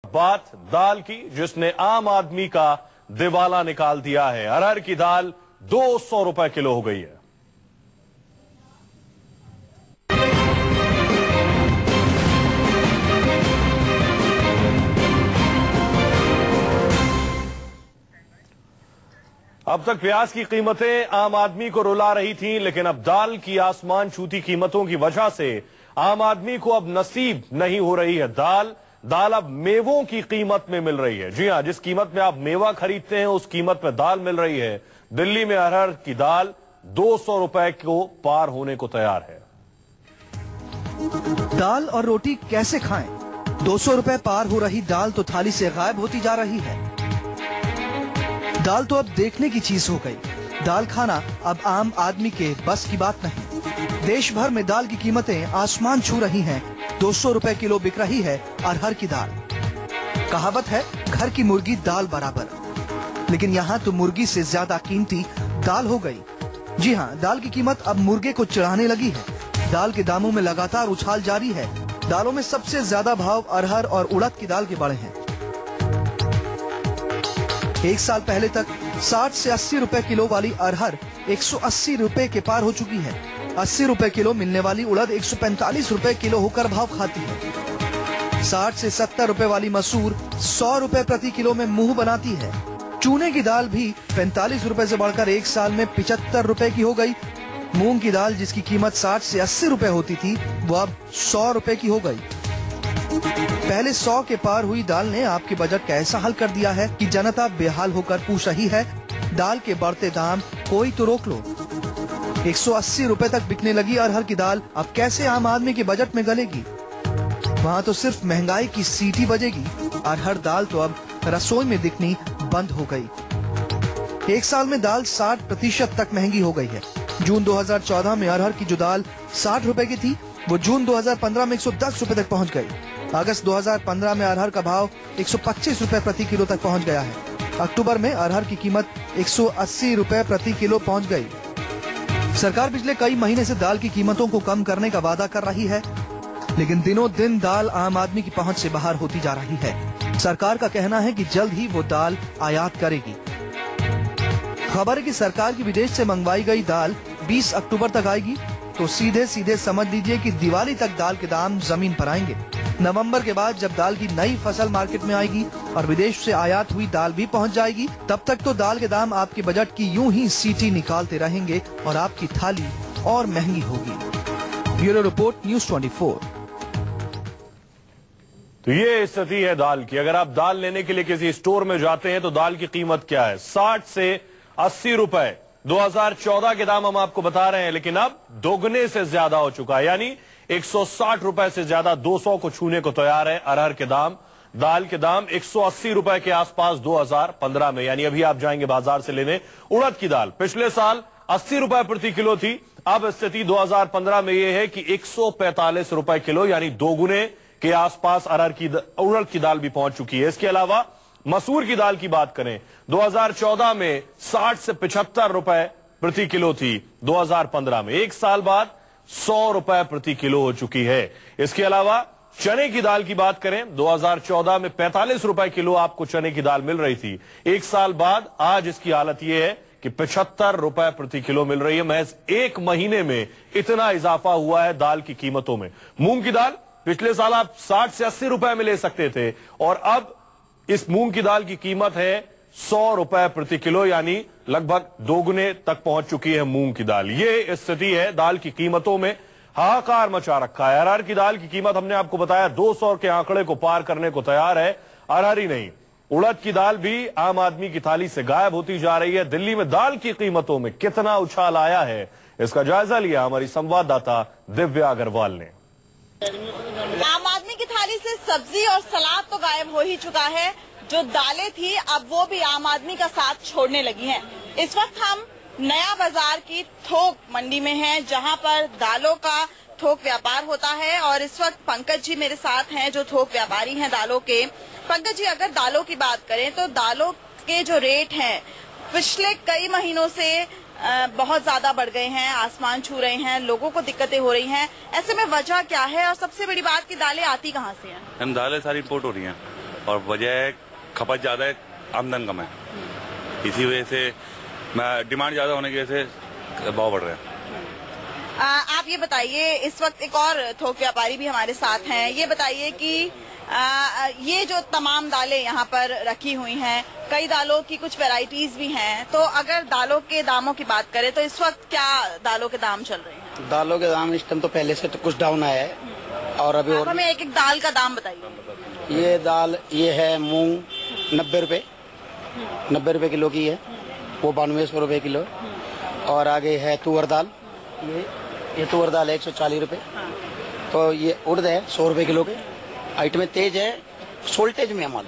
बात दाल की जिसने आम आदमी का दिवाला निकाल दिया है। अरहर की दाल 200 रुपए किलो हो गई है। अब तक प्याज की कीमतें आम आदमी को रुला रही थीं, लेकिन अब दाल की आसमान छूती कीमतों की वजह से आम आदमी को अब नसीब नहीं हो रही है दाल अब मेवों की कीमत में मिल रही है। जी हां, जिस कीमत में आप मेवा खरीदते हैं उस कीमत में दाल मिल रही है। दिल्ली में अरहर की दाल 200 रुपए को पार होने को तैयार है। दाल और रोटी कैसे खाएं? 200 रुपए पार हो रही दाल तो थाली से गायब होती जा रही है। दाल तो अब देखने की चीज हो गई। दाल खाना अब आम आदमी के बस की बात नहीं। देश भर में दाल की कीमतें आसमान छू रही हैं। 200 रुपए किलो बिक रही है अरहर की दाल। कहावत है, घर की मुर्गी दाल बराबर, लेकिन यहाँ तो मुर्गी से ज्यादा कीमती दाल हो गई। जी हाँ, दाल की कीमत अब मुर्गे को चढ़ाने लगी है। दाल के दामों में लगातार उछाल जारी है। दालों में सबसे ज्यादा भाव अरहर और उड़द की दाल के बढ़े हैं। एक साल पहले तक 60 से 80 रुपए किलो वाली अरहर 180 रुपए के पार हो चुकी है। 80 रुपए किलो मिलने वाली उड़द 145 रुपए किलो होकर भाव खाती है। 60 से 70 रुपए वाली मसूर 100 रुपए प्रति किलो में मुंह बनाती है। चूने की दाल भी 45 रुपए से बढ़कर एक साल में 75 रुपए की हो गई। मूंग की दाल जिसकी कीमत 60 से 80 रुपए होती थी, वो अब 100 रुपए की हो गई। पहले 100 के पार हुई दाल ने आपके बजट का ऐसा हल कर दिया है कि जनता बेहाल होकर पूछ रही है, दाल के बढ़ते दाम कोई तो रोक लो। 180 रुपए तक बिकने लगी अरहर की दाल अब कैसे आम आदमी के बजट में गलेगी? वहाँ तो सिर्फ महंगाई की सीटी बजेगी। अरहर दाल तो अब रसोई में दिखनी बंद हो गई। एक साल में दाल 60% तक महंगी हो गई है। जून 2014 में अरहर की जो दाल 60 रुपए की थी, वो जून 2015 में 110 रुपए तक पहुँच गई। अगस्त 2015 में अरहर का भाव 125 रुपए प्रति किलो तक पहुँच गया है। अक्टूबर में अरहर की कीमत 180 रुपए प्रति किलो पहुँच गई। सरकार पिछले कई महीने से दाल की कीमतों को कम करने का वादा कर रही है, लेकिन दिनों दिन दाल आम आदमी की पहुंच से बाहर होती जा रही है। सरकार का कहना है कि जल्द ही वो दाल आयात करेगी। खबर है कि सरकार की विदेश से मंगवाई गई दाल 20 अक्टूबर तक आएगी, तो सीधे सीधे समझ लीजिए कि दिवाली तक दाल के दाम जमीन पर आएंगे। नवंबर के बाद जब दाल की नई फसल मार्केट में आएगी और विदेश से आयात हुई दाल भी पहुंच जाएगी, तब तक तो दाल के दाम आपके बजट की यूं ही सीटी निकालते रहेंगे और आपकी थाली और महंगी होगी। Bureau report, news 24। तो ये स्थिति है दाल की। अगर आप दाल लेने के लिए किसी स्टोर में जाते हैं तो दाल की कीमत क्या है? 60 से 80 रुपए 2014 के दाम हम आपको बता रहे हैं, लेकिन अब दोगुने से ज्यादा हो चुका है। यानी 160 रुपए से ज्यादा 200 को छूने को तैयार है अरहर के दाम। दाल के दाम 180 रुपए के आसपास 2015 में, यानी अभी आप जाएंगे बाजार से लेने उड़द की दाल, पिछले साल 80 रुपए प्रति किलो थी। अब स्थिति 2015 में यह है कि 145 रुपए किलो, यानी दोगुने के आसपास उड़द की दाल भी पहुंच चुकी है। इसके अलावा मसूर की दाल की बात करें, 2014 में 60 से 75 रुपए प्रति किलो थी, 2015 में एक साल बाद 100 रुपए प्रति किलो हो चुकी है। इसके अलावा चने की दाल की बात करें, 2014 में 45 रुपए किलो आपको चने की दाल मिल रही थी। एक साल बाद आज इसकी हालत यह है कि 75 रुपए प्रति किलो मिल रही है। महज एक महीने में इतना इजाफा हुआ है दाल की कीमतों में। मूंग की दाल पिछले साल आप 60 से 80 रुपए में ले सकते थे, और अब इस मूंग की दाल की कीमत है 100 रुपए प्रति किलो, यानी लगभग दोगुने तक पहुंच चुकी है मूंग की दाल। ये स्थिति है दाल की कीमतों में, हाहाकार मचा रखा है। अरहर की दाल की कीमत हमने आपको बताया 200 के आंकड़े को पार करने को तैयार है। अरहर ही नहीं, उड़द की दाल भी आम आदमी की थाली से गायब होती जा रही है। दिल्ली में दाल की कीमतों में कितना उछाल आया है, इसका जायजा लिया हमारी संवाददाता दिव्या अग्रवाल ने। आम आदमी की थाली से सब्जी और सलाद तो गायब हो ही चुका है। जो दालें थी अब वो भी आम आदमी का साथ छोड़ने लगी हैं। इस वक्त हम नया बाजार की थोक मंडी में हैं, जहां पर दालों का थोक व्यापार होता है, और इस वक्त पंकज जी मेरे साथ हैं जो थोक व्यापारी हैं दालों के। पंकज जी, अगर दालों की बात करें तो दालों के जो रेट हैं पिछले कई महीनों से बहुत ज्यादा बढ़ गए हैं, आसमान छू रहे हैं, लोगों को दिक्कतें हो रही हैं। ऐसे में वजह क्या है और सबसे बड़ी बात की दालें आती कहाँ से हैं? दालें सारी इंपोर्ट हो रही हैं। और वजह खपत ज़्यादा है, आमदन कम है। इसी वजह से डिमांड ज़्यादा होने की वजह से भाव बढ़ रहे हैं। आप ये बताइए, इस वक्त एक और थोक व्यापारी भी हमारे साथ हैं, ये बताइए कि ये जो तमाम दालें यहाँ पर रखी हुई हैं, कई दालों की कुछ वैरायटीज भी हैं, तो अगर दालों के दामों की बात करें तो इस वक्त क्या दालों के दाम चल रहे हैं? दालों के दाम इस टाइम तो पहले से तो कुछ डाउन आया है और अभी और हमें एक एक दाल का दाम बताइए। ये दाल ये है मूंग 90 रुपए किलो की है, वो 9200 रुपए किलो। और आगे है तुअर दाल, ये तुअर दाल है 140 रुपए। तो ये उड़द है 100 रुपए किलो के। आइटमें तेज है, सोल्टेज में माल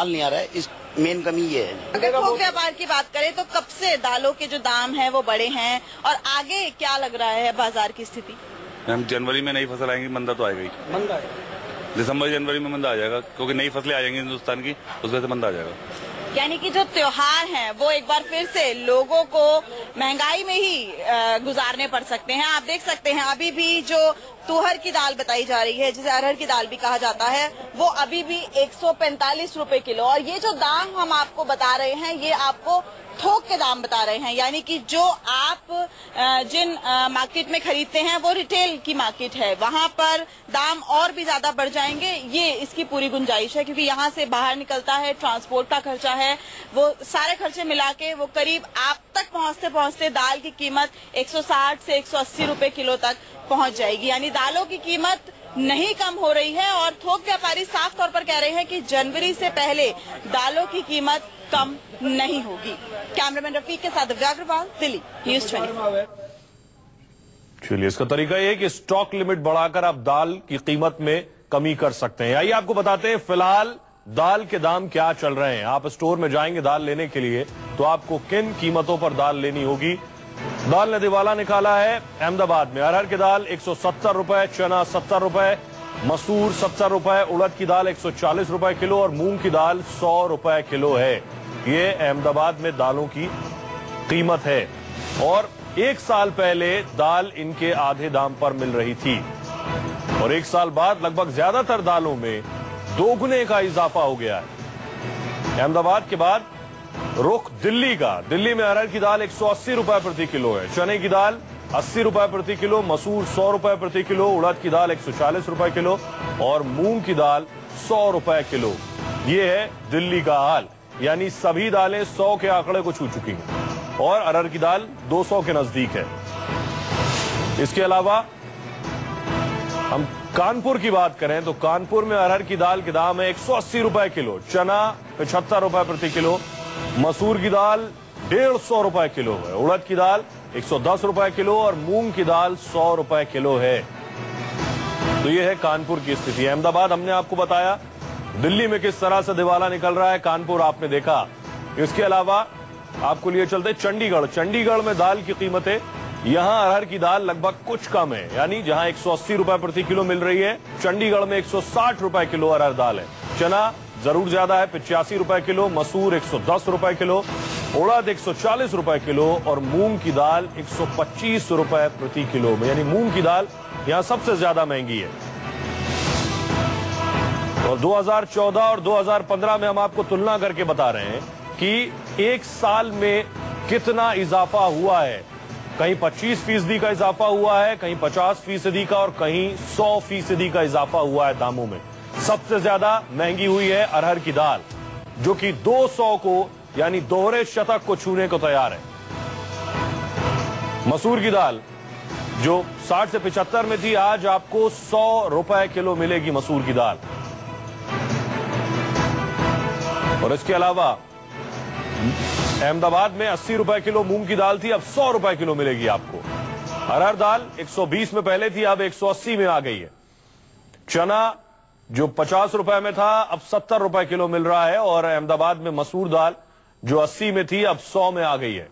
नहीं आ रहा है, इस मेन कमी ये है। अगर थोक व्यापार की बात करें तो कब से दालों के जो दाम हैं वो बढ़े हैं और आगे क्या लग रहा है बाजार की स्थिति? हम जनवरी में नई फसल आएंगी, मंदा तो आएगा ही। मंदा है दिसंबर जनवरी में मंदा आ जाएगा, क्योंकि नई फसलें आ जाएंगी हिंदुस्तान की, उस वजह से मंदा आ जाएगा। यानी कि जो त्योहार हैं वो एक बार फिर से लोगों को महंगाई में ही गुजारने पड़ सकते हैं। आप देख सकते हैं अभी भी जो तुअर की दाल बताई जा रही है, जिसे अरहर की दाल भी कहा जाता है, वो अभी भी 145 रुपए किलो। और ये जो दाम हम आपको बता रहे हैं ये आपको थोक के दाम बता रहे हैं, यानी कि जो आप जिन मार्केट में खरीदते हैं वो रिटेल की मार्केट है, वहां पर दाम और भी ज्यादा बढ़ जाएंगे। ये इसकी पूरी गुंजाइश है, क्योंकि यहाँ से बाहर निकलता है, ट्रांसपोर्ट का खर्चा है, वो सारे खर्चे मिला के वो करीब आप तक पहुँचते पहुँचते दाल की कीमत 160 से 180 रुपए किलो तक पहुँच जाएगी। यानी दालों की कीमत नहीं कम हो रही है और थोक व्यापारी साफ तौर पर कह रहे हैं कि जनवरी से पहले दालों की कीमत कम नहीं होगी। कैमरामैन रफीक के साथ दिव्या अग्रवाल, दिल्ली, न्यूज़ 24। चलिए, इसका तरीका यह है कि स्टॉक लिमिट बढ़ाकर आप दाल की कीमत में कमी कर सकते हैं। आइए आपको बताते हैं फिलहाल दाल के दाम क्या चल रहे हैं। आप स्टोर में जाएंगे दाल लेने के लिए तो आपको किन कीमतों पर दाल लेनी होगी। दाल ने दिवाला निकाला है अहमदाबाद में। अरहर की दाल 170 रुपए, चना 70 रुपए, मसूर 70 रुपए, उड़द की दाल 140 रुपए किलो और मूंग की दाल 100 रुपए किलो है। ये अहमदाबाद में दालों की कीमत है और एक साल पहले दाल इनके आधे दाम पर मिल रही थी और एक साल बाद लगभग ज्यादातर दालों में दोगुने का इजाफा हो गया है। अहमदाबाद के बाद रुख दिल्ली का। दिल्ली में अरहर की दाल 180 रुपए प्रति किलो है, चने की दाल 80 रुपए प्रति किलो, मसूर 100 रुपए प्रति किलो, उड़द की दाल 140 रुपए किलो और मूंग की दाल 100 रुपए किलो। ये है दिल्ली का हाल, यानी सभी दालें 100 के आंकड़े को छू चुकी हैं और अरहर की दाल 200 के नजदीक है। इसके अलावा हम कानपुर की बात करें तो कानपुर में अरहर की दाल के दाम है 180 रुपए किलो, चना 75 रुपए प्रति किलो, मसूर की दाल 150 रुपए किलो है, उड़द की दाल 110 रुपए किलो और मूंग की दाल 100 रुपए किलो है। तो ये है कानपुर की स्थिति। अहमदाबाद हमने आपको बताया, दिल्ली में किस तरह से दिवाला निकल रहा है, कानपुर आपने देखा। इसके अलावा आपको लिए चलते चंडीगढ़। चंडीगढ़ में दाल की कीमतें, यहां अरहर की दाल लगभग कुछ कम है, यानी जहां 180 रुपए प्रति किलो मिल रही है, चंडीगढ़ में 160 रुपए किलो अरहर दाल है। चना जरूर ज्यादा है, 85 रुपए किलो, मसूर 110 रुपए किलो, उड़द 140 रुपए किलो और मूंग की दाल 125 रुपए प्रति किलो में, यानी मूंग की दाल यहां सबसे ज्यादा महंगी है। और 2014 और 2015 में हम आपको तुलना करके बता रहे हैं कि एक साल में कितना इजाफा हुआ है। कहीं 25% का इजाफा हुआ है, कहीं 50% का और कहीं 100% का इजाफा हुआ है दामों में। सबसे ज्यादा महंगी हुई है अरहर की दाल, जो कि 200 को यानी दोहरे शतक को छूने को तैयार है। मसूर की दाल जो 60 से 75 में थी, आज आपको 100 रुपए किलो मिलेगी मसूर की दाल। और इसके अलावा अहमदाबाद में 80 रुपए किलो मूंग की दाल थी, अब 100 रुपए किलो मिलेगी आपको। अरहर दाल 120 में पहले थी, अब 180 में आ गई है। चना जो 50 रुपए में था, अब 70 रुपए किलो मिल रहा है और अहमदाबाद में मसूर दाल जो 80 में थी, अब 100 में आ गई है।